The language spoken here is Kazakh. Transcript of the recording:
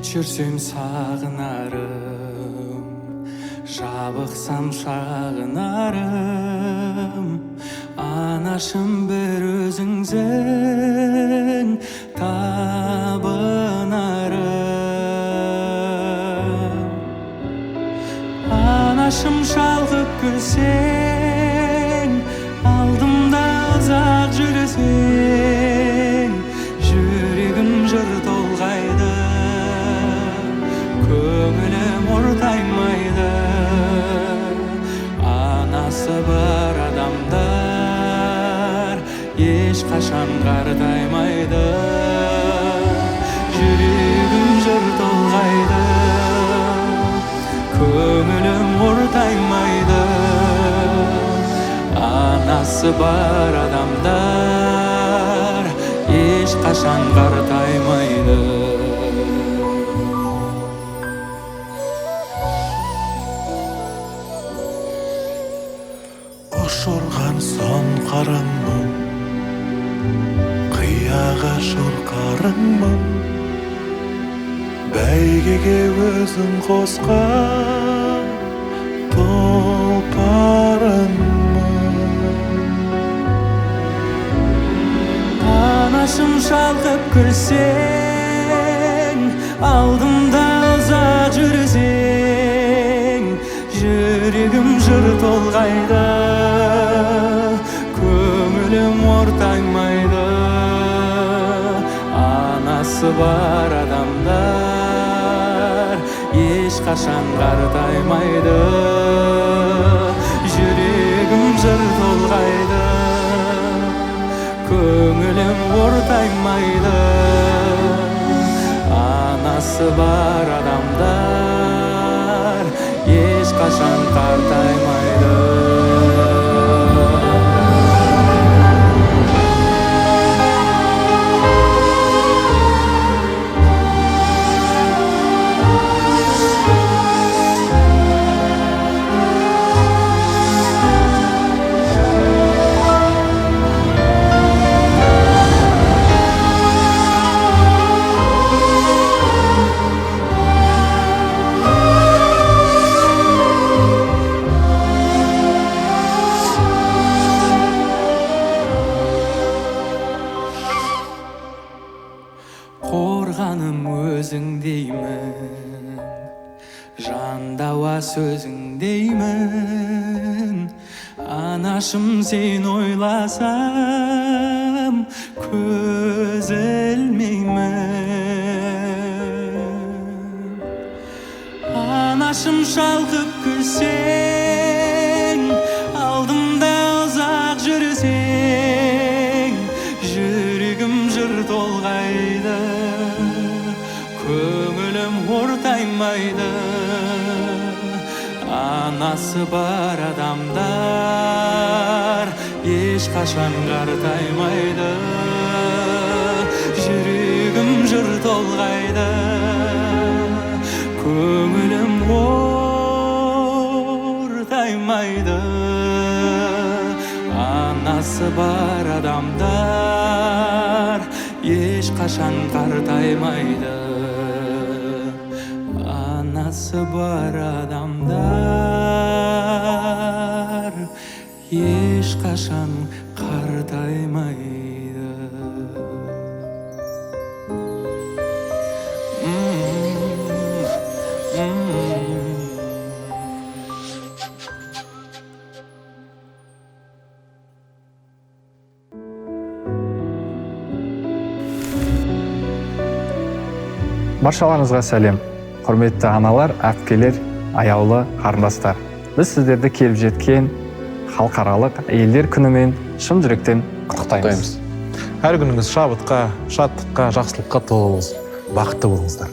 жүрсем сағынарым, жабықсам шағынарым, анашым бір өзіңсің табынарым. Анашым шалқып күлсең, алдымда ұзақ жүрсең, жүрегім жыр толғайды, көңілім ортаймайды. Анасы бар адамдар ешқашан қартаймайды, жүрегім жыр толғайды, көңілім ортаймайды. Анасы бар адамдар ешқашан қартаймайды. Құш ұрған сон қараңмын, қияға шұрқарыңмын, бәйгеге өзің қосқан тұлпарыңмын. Анашым шалқып күлсең, алдымда ұзақ жүрсең, жүрегім жыр толғайды, көңілім ортаймайды. Анасы бар адамдар ешқашан қартаймайды, жүрегім жыр толғайды, көңілім ортаймайды. Анасы бар адамдар ешқашан қартаймайды. Қорғаным өзіңдеймін, жандауа сөзіңдеймін. Анашым сен ойласам көз ілмеймін. Анашым шалқып күлсең, алдымда ұзақ жүрсең, жүрегім жыр толғайды, көңілім ортаймайды. Анасы бар адамдар ешқашан қартаймайды, жүрегім жыр толғайды, көңілім ортаймайды. Анасы бар адамдар ешқашан қартаймайды, анасы бар адамдар ешқашан қартаймайды. Баршаларыңызға сәлем. Құрметті аналар, әпкелер, аяулы қарындастар. Біз сіздерді келіп жеткен халықаралық әйелдер күнімен шын жүректен құттықтаймыз. Әр күніңіз шабытқа, шаттыққа, жақсылыққа толы болсын. Бақытты болыңыздар.